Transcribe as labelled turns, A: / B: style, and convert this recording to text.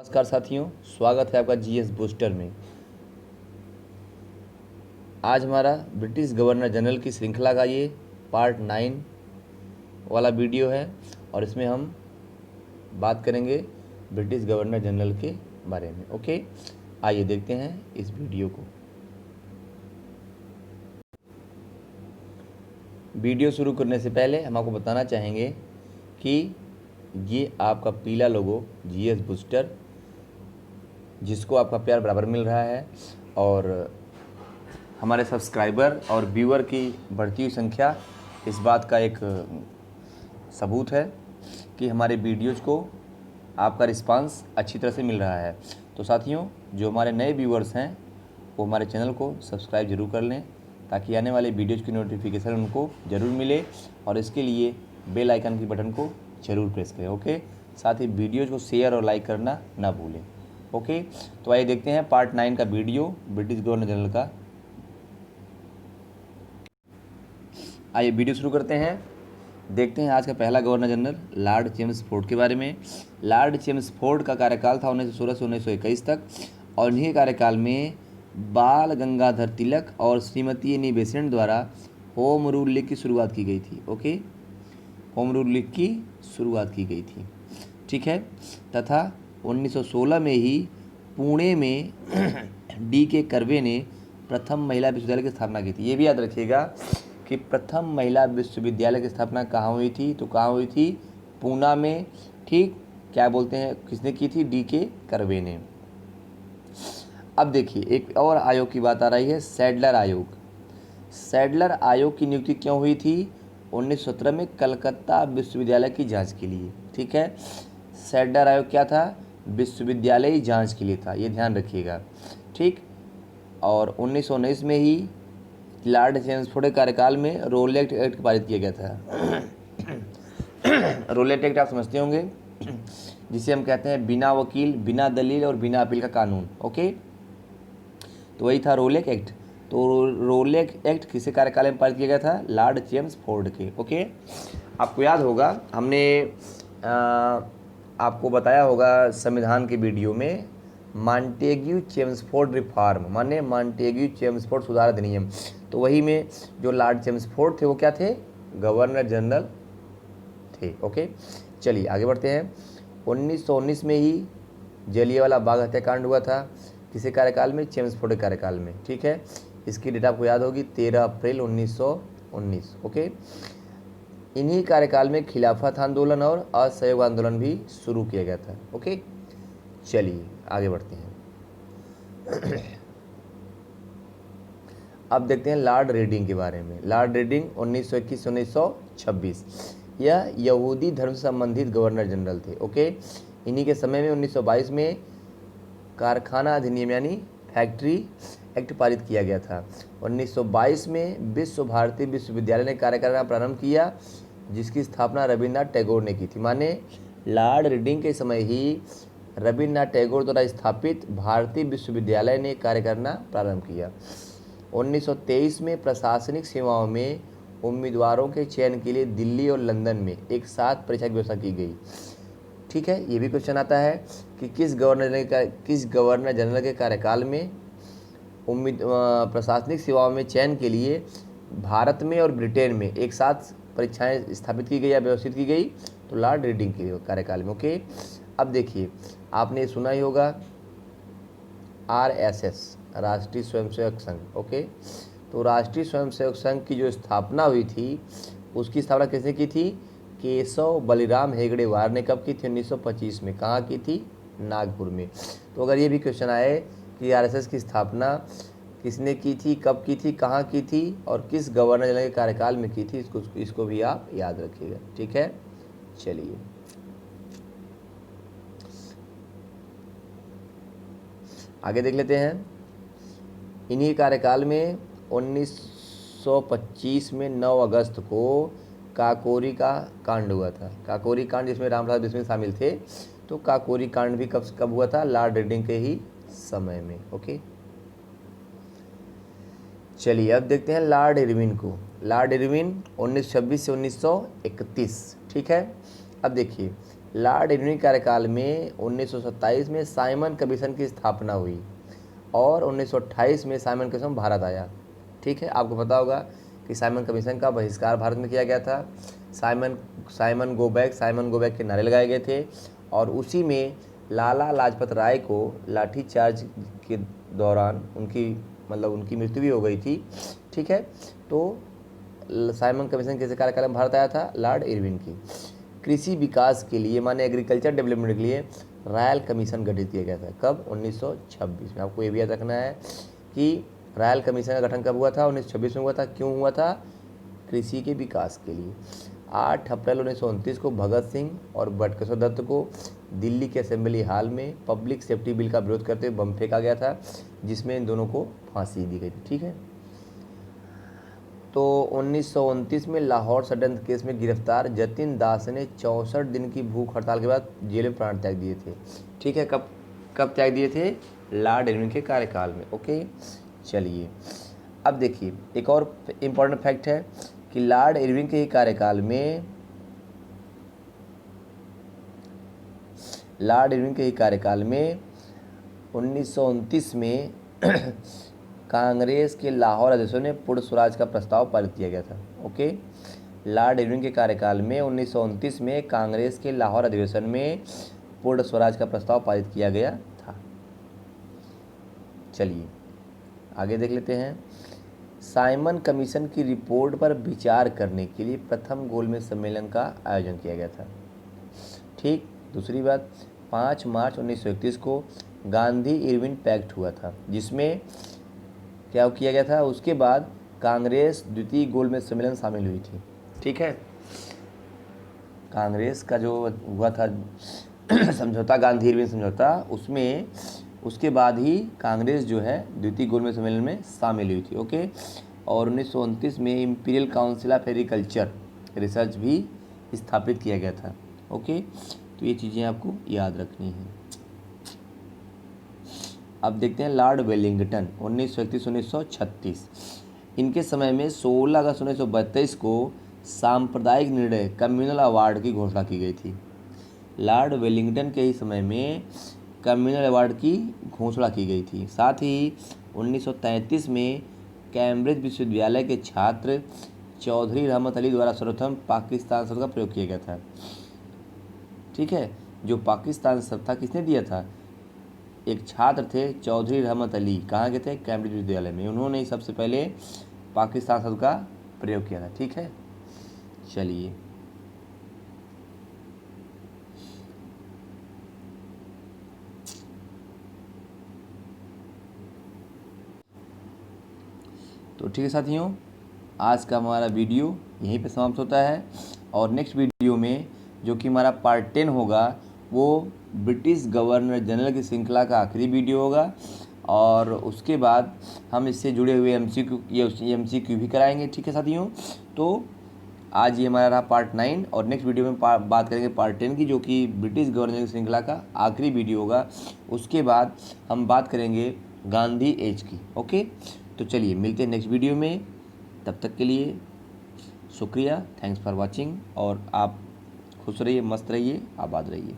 A: नमस्कार साथियों, स्वागत है आपका जीएस बूस्टर में। आज हमारा ब्रिटिश गवर्नर जनरल की श्रृंखला का ये पार्ट 9 वाला वीडियो है और इसमें हम बात करेंगे ब्रिटिश गवर्नर जनरल के बारे में। ओके, आइए देखते हैं इस वीडियो को। वीडियो शुरू करने से पहले हम आपको बताना चाहेंगे कि ये आपका पीला लोगो जीएस बूस्टर, जिसको आपका प्यार बराबर मिल रहा है और हमारे सब्सक्राइबर और व्यूअर की बढ़ती हुई संख्या इस बात का एक सबूत है कि हमारे वीडियोज़ को आपका रिस्पांस अच्छी तरह से मिल रहा है। तो साथियों, जो हमारे नए व्यूअर्स हैं वो हमारे चैनल को सब्सक्राइब ज़रूर कर लें ताकि आने वाले वीडियोज़ की नोटिफिकेशन उनको ज़रूर मिले और इसके लिए बेल आइकन की बटन को ज़रूर प्रेस करें। ओके, साथ ही वीडियोज़ को शेयर और लाइक करना ना भूलें। ओके, तो आइए देखते हैं पार्ट 9 का वीडियो ब्रिटिश गवर्नर जनरल का। आइए वीडियो शुरू करते हैं। देखते हैं आज का पहला गवर्नर जनरल लॉर्ड चेम्सफोर्ड के बारे में। लॉर्ड चेम्सफोर्ड का कार्यकाल था 1916 से 1921 तक और इन्हीं कार्यकाल में बाल गंगाधर तिलक और श्रीमती एनी बेसेंट द्वारा होम रूल लीग की शुरुआत की गई थी। ओके, होम रूल लीग की शुरुआत की गई थी, ठीक है। तथा 1916 में ही पुणे में डी.के. कर्वे ने प्रथम महिला विश्वविद्यालय की स्थापना की थी। ये भी याद रखिएगा कि प्रथम महिला विश्वविद्यालय की स्थापना कहाँ हुई थी, तो कहाँ हुई थी, पूना में। ठीक, क्या बोलते हैं, किसने की थी, डी.के. कर्वे ने। अब देखिए एक और आयोग की बात आ रही है, सैडलर आयोग। सैडलर आयोग की नियुक्ति क्यों हुई थी, 1917 में कलकत्ता विश्वविद्यालय की जांच के लिए। ठीक है, सैडलर आयोग क्या था, विश्वविद्यालय जांच के लिए था, ये ध्यान रखिएगा। ठीक, और 1919 में ही लॉर्ड चेम्सफोर्ड के कार्यकाल में रोलेट एक्ट पारित किया गया था। रोलेट एक्ट आप समझते होंगे, जिसे हम कहते हैं बिना वकील, बिना दलील और बिना अपील का कानून। ओके, तो वही था रोलेट एक्ट। तो रोलेट एक्ट किसे कार्यकाल में पारित किया गया था, लॉर्ड चेम्सफोर्ड के। ओके, आपको याद होगा हमने आपको बताया होगा संविधान के वीडियो में मॉन्टेग्यू चेम्सफोर्ड रिफॉर्म, माने मॉन्टेग्यू चेम्सफोर्ड सुधार अधिनियम। तो वही में जो लॉर्ड चेम्सफोर्ड थे वो क्या थे, गवर्नर जनरल थे। ओके, चलिए आगे बढ़ते हैं। 1919 में ही जलियांवाला बाग हत्याकांड हुआ था, किसी कार्यकाल में, चेम्सफोर्ड के कार्यकाल में। ठीक है, इसकी डेट आपको याद होगी 13 अप्रैल 1919। ओके, इन्हीं कार्यकाल में खिलाफत आंदोलन और असहयोग आंदोलन भी शुरू किया गया था। ओके, चलिए आगे बढ़ते हैं। अब देखते हैं लॉर्ड रीडिंग के बारे में। लॉर्ड रीडिंग 1921 से 1926, यह यहूदी धर्म से संबंधित गवर्नर जनरल थे। ओके, इन्हीं के समय में 1922 में कारखाना अधिनियम यानी फैक्ट्री एक्ट पारित किया गया था। 1922 में विश्व भारती विश्वविद्यालय ने कार्य करना प्रारंभ किया, जिसकी स्थापना रविन्द्रनाथ टैगोर ने की थी। माने लॉर्ड रीडिंग के समय ही रविन्द्रनाथ टैगोर द्वारा स्थापित भारतीय विश्वविद्यालय ने कार्य करना प्रारंभ किया। 1923 में प्रशासनिक सेवाओं में उम्मीदवारों के चयन के लिए दिल्ली और लंदन में एक साथ परीक्षा की व्यवस्था की गई। ठीक है, ये भी क्वेश्चन आता है कि किस गवर्नर जनरल के कार्यकाल में प्रशासनिक सेवाओं में चयन के लिए भारत में और ब्रिटेन में एक साथ परीक्षाएं स्थापित की गई या व्यवस्थित की गई, तो लॉर्ड रीडिंग के कार्यकाल में। ओके, अब देखिए आपने सुना ही होगा RSS, राष्ट्रीय स्वयंसेवक संघ। ओके, तो राष्ट्रीय स्वयंसेवक संघ की जो स्थापना हुई थी उसकी स्थापना किसने की थी, केशव बलिराम हेगड़े वार ने कब की थी, 1925 में। कहाँ की थी, नागपुर में। तो अगर ये भी क्वेश्चन आए कि RSS की स्थापना किसने की थी, कब की थी, कहाँ की थी और किस गवर्नर जनरल के कार्यकाल में की थी, इसको भी आप याद रखिएगा। ठीक है, चलिए आगे देख लेते हैं। इन्हीं कार्यकाल में 1925 में 9 अगस्त को काकोरी का कांड हुआ था। काकोरी कांड जिसमें रामप्रसाद बिस्मिल शामिल थे। तो काकोरी कांड भी कब हुआ था, लॉर्ड रीडिंग के ही समय में। ओके, चलिए अब देखते हैं लॉर्ड इरविन को। लॉर्ड इरविन 1926 से 1931। ठीक है, अब देखिए लॉर्ड इरविन के कार्यकाल में 1927 में साइमन कमीशन की स्थापना हुई और 1928 में साइमन कमीशन भारत आया। ठीक है, आपको पता होगा कि साइमन कमीशन का बहिष्कार भारत में किया गया था। साइमन गो बैक के नारे लगाए गए थे और उसी में लाला लाजपत राय को लाठीचार्ज के दौरान उनकी मृत्यु भी हो गई थी। ठीक है, तो साइमन कमीशन किस कार्यकाल में भारत आया था? लॉर्ड इरविन की। कृषि विकास के लिए माने एग्रीकल्चर डेवलपमेंट के लिए रॉयल कमीशन गठित किया गया था। कब? 1926 में। आपको ये भी याद रखना है कि रॉयल कमीशन का गठन कब हुआ था? 1926 में हुआ था। क्यों हुआ था? कृषि के विकास के लिए। 8 अप्रैल 1929 को भगत सिंह और बटुकेश्वर दत्त को दिल्ली के असेंबली हॉल में पब्लिक सेफ्टी बिल का विरोध करते हुए बम फेंका गया था, जिसमें इन दोनों को फांसी दी गई थी। ठीक है, तो 1929 में लाहौर षड्यंत्र केस में गिरफ्तार जतिन दास ने 64 दिन की भूख हड़ताल के बाद जेल में प्राण त्याग दिए थे। ठीक है, कब त्याग दिए थे? लॉर्ड इरविन के कार्यकाल में। ओके, चलिए अब देखिए एक और इम्पॉर्टेंट फैक्ट है कि लॉर्ड इरविन के ही कार्यकाल में 1929 में कांग्रेस के लाहौर अधिवेशन में पूर्ण स्वराज का प्रस्ताव पारित किया गया था। ओके, लॉर्ड इरविन के कार्यकाल में 1929 में कांग्रेस के लाहौर अधिवेशन में पूर्ण स्वराज का प्रस्ताव पारित किया गया था। चलिए आगे देख लेते हैं। साइमन कमीशन की रिपोर्ट पर विचार करने के लिए प्रथम गोलमेज सम्मेलन का आयोजन किया गया था। ठीक, दूसरी बात, 5 मार्च 1931 को गांधी इरविन पैक्ट हुआ था, जिसमें क्या किया गया था? उसके बाद कांग्रेस द्वितीय गोलमेज सम्मेलन शामिल हुई थी। ठीक है, कांग्रेस का जो हुआ था समझौता, गांधी इरविन समझौता, उसमें उसके बाद ही कांग्रेस जो है द्वितीय गोलमेज सम्मेलन में शामिल हुई थी। ओके, और 1929 में imperial council of agriculture research भी स्थापित किया गया था। ओके, तो ये चीज़ें आपको याद रखनी है। अब देखते हैं लॉर्ड वेलिंगटन 1931-1936। इनके समय में 16 अगस्त 1932 को सांप्रदायिक निर्णय कम्युनल अवार्ड की घोषणा की गई थी। लॉर्ड वेलिंगटन के ही समय में कम्युनल अवार्ड की घोषणा की गई थी। साथ ही 1933 में कैम्ब्रिज विश्वविद्यालय के छात्र चौधरी रहमत अली द्वारा सर्वप्रथम पाकिस्तान शब्द का प्रयोग किया गया था। ठीक है, जो पाकिस्तान शब्द था किसने दिया था? एक छात्र थे चौधरी रहमत अली। कहाँ के थे? कैम्ब्रिज विश्वविद्यालय में। उन्होंने ही सबसे पहले पाकिस्तान शब्द का प्रयोग किया था। ठीक है, चलिए तो ठीक है साथियों, आज का हमारा वीडियो यहीं पे समाप्त होता है और नेक्स्ट वीडियो में जो कि हमारा पार्ट 10 होगा वो ब्रिटिश गवर्नर जनरल की श्रृंखला का आखिरी वीडियो होगा और उसके बाद हम इससे जुड़े हुए MCQ भी कराएंगे। ठीक है साथियों, तो आज ये हमारा रहा पार्ट 9 और नेक्स्ट वीडियो में बात करेंगे पार्ट 10 की, जो कि ब्रिटिश गवर्नर की श्रृंखला का आखिरी वीडियो होगा। उसके बाद हम बात करेंगे गांधी एज की। ओके, तो चलिए मिलते हैं नेक्स्ट वीडियो में। तब तक के लिए शुक्रिया, थैंक्स फॉर वॉचिंग, और आप खुश रहिए, मस्त रहिए, आबाद रहिए।